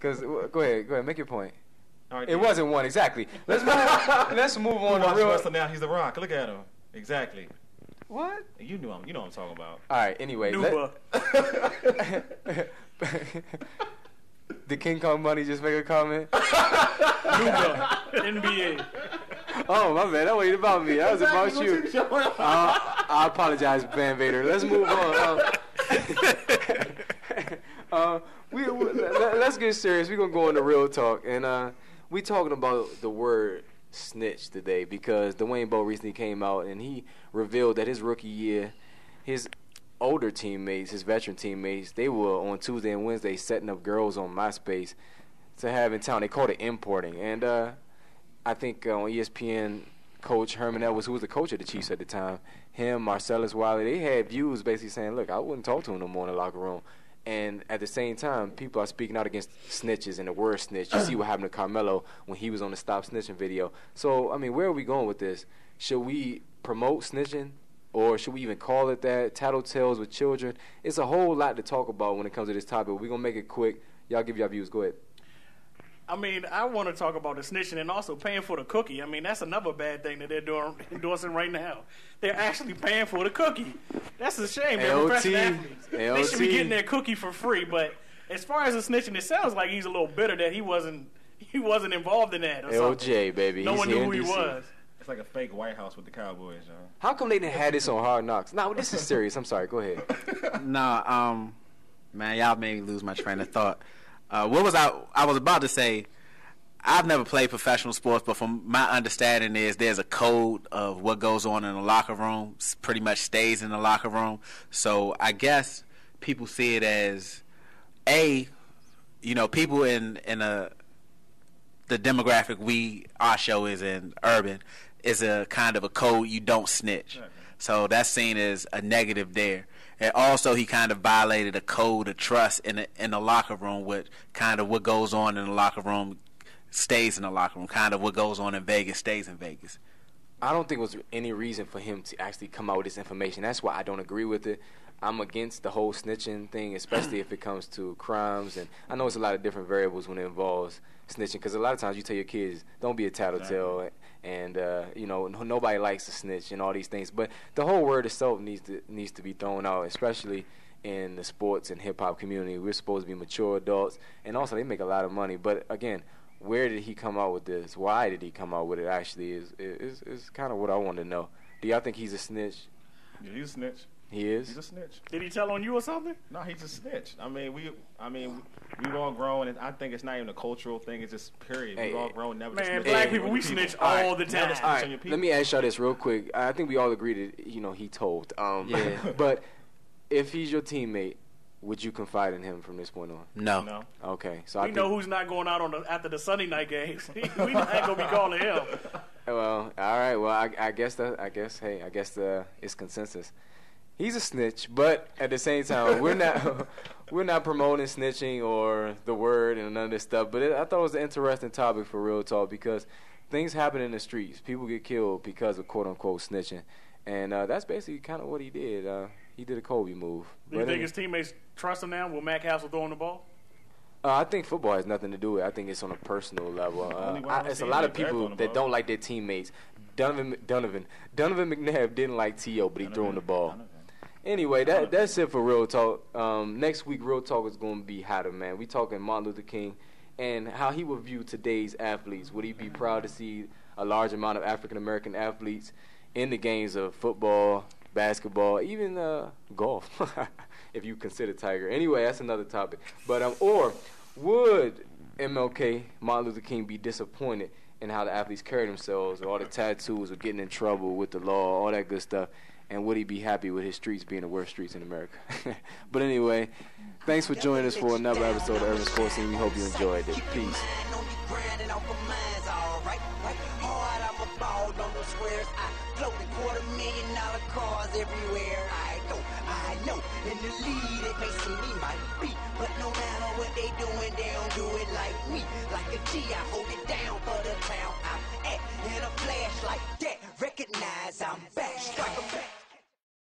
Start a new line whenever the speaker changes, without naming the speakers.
Cause go ahead, make your point.
All right,
It wasn't one exactly. Let's move on to real.
Wrestling now. He's The Rock. Look at him. Exactly.
What?
You know what I'm talking about.
All right. Anyway, did King Kong Money just make a comment?
NBA.
Oh, my bad. That wasn't about me. That was about you. I apologize, Van Vader. Let's move on. Let's get serious. We're going to go into real talk. And we talking about the word snitch today because Dwayne Bowe recently came out and he revealed that his rookie year, his older teammates, his veteran teammates, they were on Tuesday and Wednesday setting up girls on MySpace to have in town. They called it importing. And I think on ESPN, Coach Herman Edwards, who was the coach of the Chiefs at the time, him, Marcellus Wiley, they had views basically saying, look, I wouldn't talk to him no more in the locker room. And at the same time, people are speaking out against snitches and the word snitch. You see what happened to Carmelo when he was on the Stop Snitching video. So, I mean, where are we going with this? Should we promote snitching? Or should we even call it that? Tattletales with children? It's a whole lot to talk about when it comes to this topic. We're going to make it quick. Y'all give your views. Go ahead.
I mean, I want to talk about the snitching and also paying for the cookie. I mean, that's another bad thing that they're endorsing right now. They're actually paying for the cookie. That's a shame. They're professional athletes. They should be getting their cookie for free. But as far as the snitching, it sounds like he's a little bitter that he wasn't involved in that. Or
LJ, baby.
No one knew who he was.
It's like a fake White House with the Cowboys, y'all.
How come they didn't have this on Hard Knocks? No, this is serious. I'm sorry. Go ahead.
Man, y'all made me lose my train of thought. What was I was about to say, I've never played professional sports, but from my understanding is there's a code of what goes on in the locker room, pretty much stays in the locker room. So I guess people see it as, people in the demographic our show is in urban, is a kind of a code you don't snitch. Okay. So that's seen as a negative there. And also he kind of violated a code of trust in the locker room, with kind of what goes on in the locker room stays in the locker room. Kind of what goes on in Vegas stays in Vegas.
I don't think it was any reason for him to actually come out with this information. That's why I don't agree with it. I'm against the whole snitching thing, especially if it comes to crimes. And I know it's a lot of different variables when it involves snitching, because a lot of times you tell your kids, don't be a tattletale, and nobody likes to snitch and all these things. But the whole word itself needs to be thrown out, especially in the sports and hip-hop community. We're supposed to be mature adults, and also they make a lot of money. But again, where did he come out with this? Why did he come out with it? Actually, is kind of what I want to know. Do y'all think he's a snitch?
Yeah, he's a snitch.
He is.
He's a snitch.
Did he tell on you or something?
No, he's a snitch. We've all grown, and I think it's not even a cultural thing. It's just period. We've all grown. Never.
Man, black people, we snitch all the time.
All right, let me ask y'all this real quick. I think we all agree that he told.
Yeah.
But if he's your teammate, would you confide in him from this point on?
No.
Okay, so
we know who's not going out after the Sunday night games. We not gonna be calling him.
Well, all right. Well, I guess it's consensus. He's a snitch, but at the same time, we're not promoting snitching or the word and none of this stuff. But I thought it was an interesting topic for real talk, because things happen in the streets. People get killed because of quote unquote snitching, and that's basically kind of what he did. He did a Kobe move.
Do you think his teammates trust him now with Matt Castle throwing the ball?
I think football has nothing to do with it. I think it's on a personal level. It's a lot of people that don't like their teammates. Donovan McNabb didn't like T.O., but he throwing the ball. Anyway, that's it for Real Talk. Next week, Real Talk is going to be hotter, man. We talking Martin Luther King and how he would view today's athletes. Would he be proud to see a large amount of African-American athletes in the games of football, basketball, even golf, if you consider Tiger. Anyway, that's another topic. But or would MLK, Martin Luther King, be disappointed in how the athletes carry themselves, all the tattoos, or getting in trouble with the law, all that good stuff? And would he be happy with his streets being the worst streets in America? But anyway, thanks for joining us for another episode of Urban Sports Scene. We hope you enjoyed it. Peace. I know. In the lead, it may seem he might be, but no matter what they doing, they don't do it like me. Like a G, I hold it down for the town I'm at. In a flash like that, recognize I'm back. Strike 'em back.